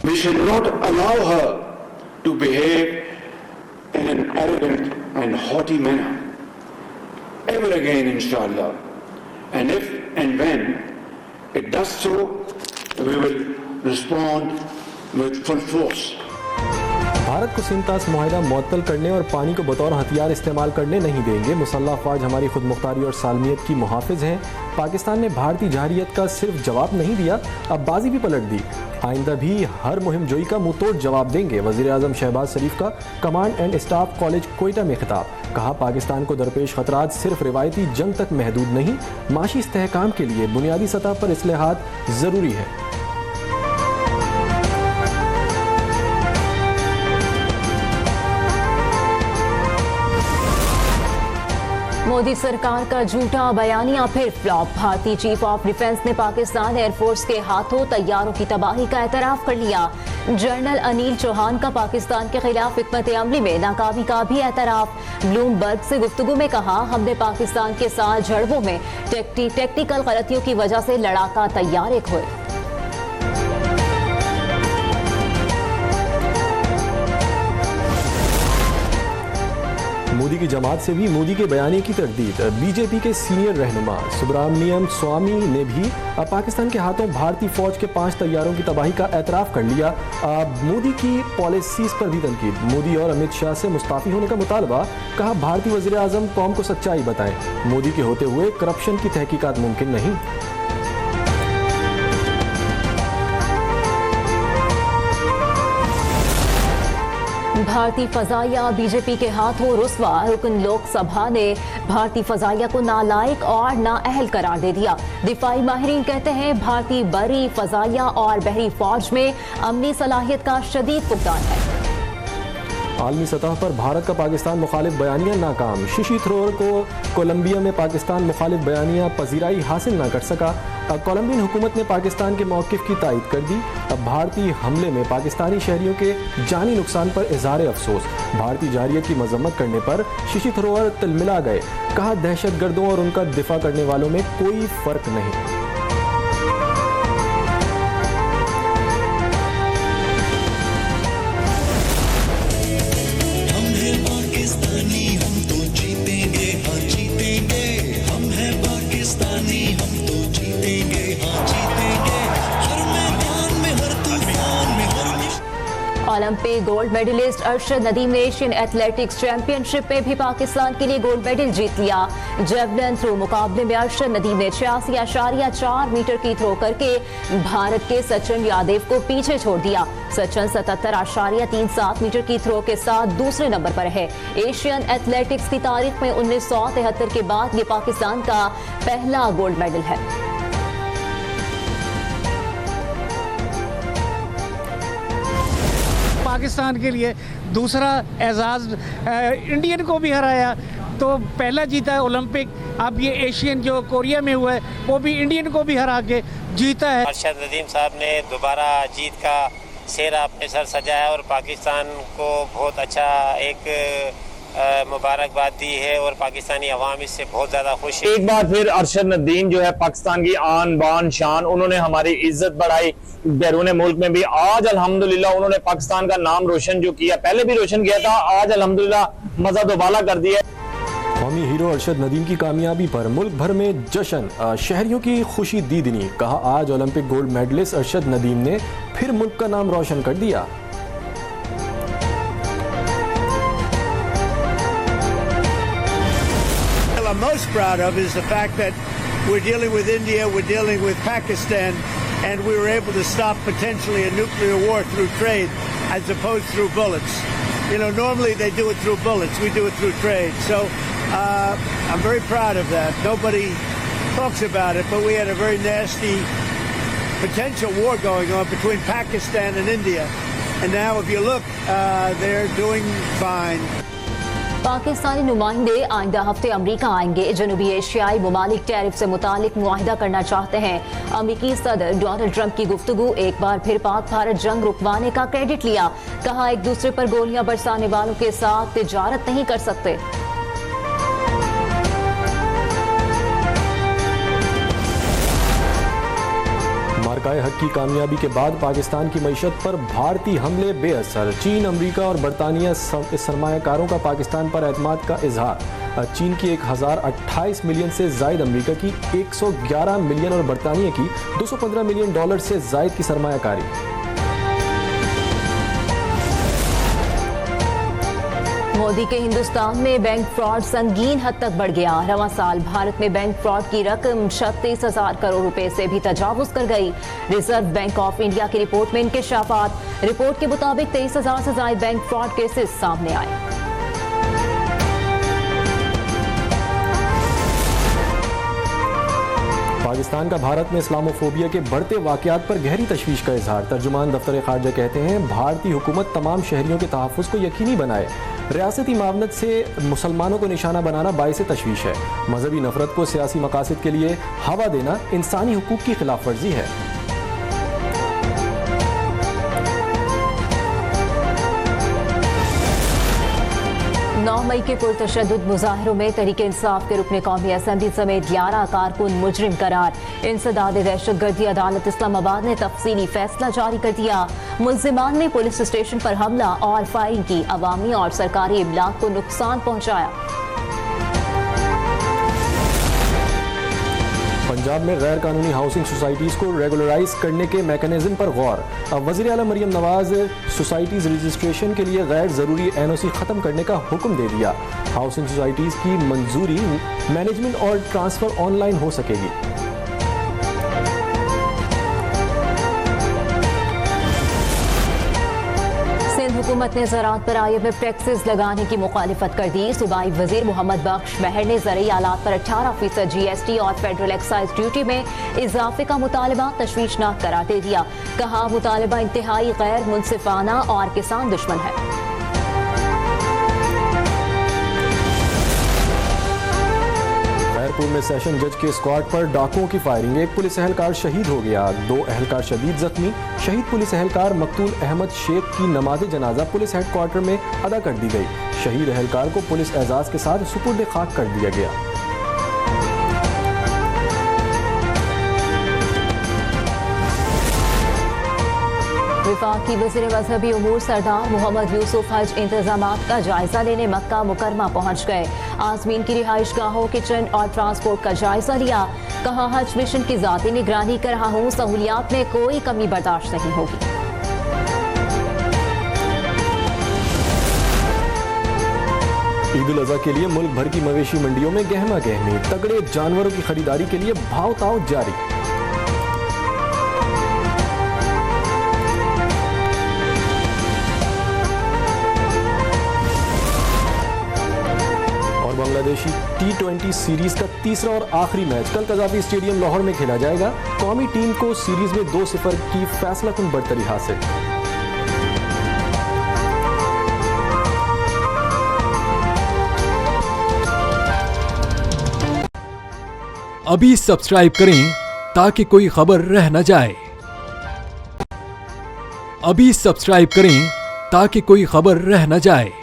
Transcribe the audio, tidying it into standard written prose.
We should not allow her to behave in an arrogant and haughty manner ever again, inshallah. And if and when it does so, we will respond with full force. Bharat को सिंतास मुआहिदा मुअत्तल करने और पानी को बतौर हथियार इस्तेमाल करने नहीं देंगे। मुसल्लह अफवाज हमारी खुद मुख्तारी और सालमियत की मुहाफिज हैं। पाकिस्तान ने भारतीय जारहियत का सिर्फ जवाब नहीं दिया, अब बाजी भी पलट दी। आइंदा भी हर मुहिम जोई का मुंह तोड़ जवाब देंगे। वज़ीर आज़म शहबाज शरीफ का command and staff college Quetta में खिताब। कहा, पाकिस्तान को दरपेश खतरात सिर्फ रिवायती जंग तक महदूद नहीं, माशी इस्तेहकाम के लिए बुनियादी सतह पर इस्लाहात ज़रूरी है। मोदी सरकार का झूठा बयानिया फिर फ्लॉप। भारतीय चीफ ऑफ डिफेंस ने पाकिस्तान एयरफोर्स के हाथों तैयारों की तबाही का एतराफ कर लिया। जनरल अनिल चौहान का पाकिस्तान के खिलाफ हिकमत अमली में नाकामी का भी एतराफ। ब्लूमबर्ग से गुफ्तगू में कहा, हमने पाकिस्तान के साथ झड़पों में टेक्निकल गलतियों की वजह से लड़ाका तैयार हुए। मोदी की जमात से भी मोदी के बयानी की तरदीद। बीजेपी के सीनियर रहनुमा सुब्रमण्यम स्वामी ने भी पाकिस्तान के हाथों भारतीय फौज के 5 तैयारों की तबाही का एतराफ कर लिया। मोदी की पॉलिसीज पर भी तनकीद। मोदी और अमित शाह से मुस्ताफी होने का मुतालबा। कहा, भारतीय वज़ीर आज़म कौम को सच्चाई बताएं। मोदी के होते हुए करप्शन की तहकीकात मुमकिन नहीं। भारतीय फजाइया बीजेपी के हाथों रुस्वा। रुकन लोकसभा ने भारतीय फजाइया को नालायक और नाअहल करार दे दिया। दिफाई माहिरीन कहते हैं, भारतीय बरी, फजाइया और बहरी फौज में अमनी सलाहियत का शदीद फुकदान है। आलमी सतह पर भारत का पाकिस्तान मुखालिफ बयानिया नाकाम। शशि थरूर को कोलंबिया में पाकिस्तान मुखालिफ बयानिया पजीराई हासिल न कर सका। कोलंबियन हुकूमत ने पाकिस्तान के मौक़िफ़ की तायद कर दी। अब भारतीय हमले में पाकिस्तानी शहरियों के जानी नुकसान पर इज़हार अफसोस। भारतीय जारहियत की मजम्मत करने पर शशि थरूर तिलमिला गए। कहा, दहशतगर्दों और उनका दिफा करने वालों में कोई फ़र्क नहीं। Olympic gold medalist Arshad Nadeem ने एशियन एथलेटिक्स चैंपियनशिप में भी पाकिस्तान के लिए गोल्ड मेडल जीत लिया। जेवलिन थ्रो मुकाबले में अरशद नदीम ने 86.4 मीटर की थ्रो करके भारत के सचिन यादव को पीछे छोड़ दिया। सचिन 77.37 मीटर की थ्रो के साथ दूसरे नंबर पर है। एशियन एथलेटिक्स की तारीख में 1973 के बाद ये पाकिस्तान का पहला गोल्ड मेडल है। पाकिस्तान के लिए दूसरा एजाज, इंडियन को भी हराया, तो पहला जीता है ओलंपिक। अब ये एशियन जो कोरिया में हुआ है वो भी इंडियन को भी हरा के जीता है। अरशद नदीम साहब ने दोबारा जीत का सेहरा अपने सर सजाया और पाकिस्तान को बहुत अच्छा एक मुबारकबाद दी है और पाकिस्तानी अवाम इससे बहुत ज्यादा खुश है। एक बार फिर अरशद नदीम जो है पाकिस्तान की आन बान शान, उन्होंने हमारी इज्जत बढ़ाई बैरून मुल्क में भी। आज अल्हम्दुलिल्लाह उन्होंने पाकिस्तान का नाम रोशन जो किया, पहले भी रोशन किया था, आज अल्हम्दुलिल्लाह मज़ा दोबाला कर दिया। कौमी हीरो अरशद नदीम की कामयाबी पर मुल्क भर में जश्न, शहरियों की खुशी दीदनी। कहा, आज Olympic gold medalist Arshad Nadeem ने फिर मुल्क का नाम रोशन कर दिया। I'm most proud of is the fact that we're dealing with India, we're dealing with Pakistan, and we were able to stop potentially a nuclear war through trade as opposed through bullets. You know, normally they do it through bullets, we do it through trade. So I'm very proud of that. Nobody talks about it, but we had a very nasty potential war going on between Pakistan and India. And now if you look, they're doing fine. Pakistani नुमाइंदे आइंदा हफ्ते अमरीका आएंगे। जनूबी एशियाई ममालिक tariff से मुतालिक मुआहिदा करना चाहते हैं। अमरीकी सदर डोनाल्ड ट्रंप की गुफ्तगू। एक बार फिर पाक भारत जंग रुकवाने का क्रेडिट लिया। कहा, एक दूसरे पर गोलियां बरसाने वालों के साथ तिजारत नहीं कर सकते। मार्का दफ़ाए हक की कामयाबी के बाद पाकिस्तान की मईशत पर भारतीय हमले बेअसर। चीन, अमरीका और बरतानिया सरमायाकारों का पाकिस्तान पर एतमाद का इजहार। चीन की 1028 मिलियन से जायद, अमरीका की 111 मिलियन और बरतानिया की $215 मिलियन से जायद की सरमायाकारी। मोदी के हिंदुस्तान में बैंक फ्रॉड संगीन हद तक बढ़ गया। रवां साल भारत में बैंक फ्रॉड की रकम 36,000 करोड़ रुपए से भी तजावुज कर गई। रिजर्व बैंक ऑफ इंडिया की रिपोर्ट में इंकशाफात। रिपोर्ट के मुताबिक 23,000 से ज्यादा बैंक फ्रॉड केसेस सामने आए। पाकिस्तान का भारत में इस्लामोफोबिया के बढ़ते वाकयात पर गहरी तशवीश का इजहार। तर्जुमान दफ्तर खारजा कहते हैं, भारतीय हुकूमत तमाम शहरियों के तहफ़्फ़ुज़ को यकीनी बनाए। रियासती मावनत से मुसलमानों को निशाना बनाना बाइस तशवीश है। मजहबी नफरत को सियासी मकासद के लिए हवा देना इंसानी हुकूक की खिलाफ वर्जी है। 9 मई के पुरतशद्दुद मुजाहिरों में तहरीक इंसाफ के रुकने कौमी असम्बली समेत 11 कारकुन मुजरिम करार। इंसदाद दहशतगर्दी अदालत इस्लामाबाद ने तफसीली फैसला जारी कर दिया। मुल्जिमान ने पुलिस स्टेशन पर हमला और फायरिंग की, अवामी और सरकारी इमलाक को नुकसान पहुंचाया। पंजाब में गैर कानूनी हाउसिंग सोसाइटीज़ को रेगुलराइज करने के मैकेनिज्म पर गौर। अब वज़ीर आला मरियम नवाज सोसाइटीज़ रजिस्ट्रेशन के लिए गैर ज़रूरी NOC ख़त्म करने का हुक्म दे दिया। हाउसिंग सोसाइटीज़ की मंजूरी, मैनेजमेंट और ट्रांसफ़र ऑनलाइन हो सकेगी। हुकूमत ने ज़राअत पर IMF टैक्सेस लगाने की मुखालिफत कर दी। सूबाई वजीर मोहम्मद बख्श महर ने ज़रई आलात पर 18% GST और फेडरल एक्साइज ड्यूटी में इजाफे का मुतालबा तशवीशनाक करार दे दिया। कहा, मुतालबा इंतहाई गैर मुनसिफाना और किसान दुश्मन है। में सेशन जज के स्क्वाड पर डाकुओं की फायरिंग। एक पुलिस एहलकार शहीद हो गया, 2 एहलकार शदीद जख्मी। शहीद पुलिस एहलकार मकतूल अहमद शेख की नमाज जनाजा पुलिस हेडक्वार्टर में अदा कर दी गई। शहीद एहलकार को पुलिस एजाज के साथ सुपुर्द खाक कर दिया गया। वफाकी वज़ीर मजहबी उमूर सरदार मोहम्मद यूसुफ हज इंतजामात का जायजा लेने मक्का मुकरमा पहुंच गए। आज़मीन की रिहाइश गाहों, किचन और ट्रांसपोर्ट का जायजा लिया। कहा, हज मिशन की ज़ाती निगरानी कर रहा हूँ, सहूलियात में कोई कमी बर्दाश्त नहीं होगी। ईद उल अज़हा के लिए मुल्क भर की मवेशी मंडियों में गहमा गहमी। तगड़े जानवरों की खरीदारी के लिए भाव ताव जारी। बांग्लादेशी T20 सीरीज का तीसरा और आखिरी मैच कल कज़ाफी स्टेडियम लाहौर में खेला जाएगा। कौमी टीम को सीरीज में 2-0 की फैसलाकुन बढ़तरी हासिल। अभी सब्सक्राइब करें ताकि कोई खबर रह न जाए। अभी सब्सक्राइब करें ताकि कोई खबर रह न जाए।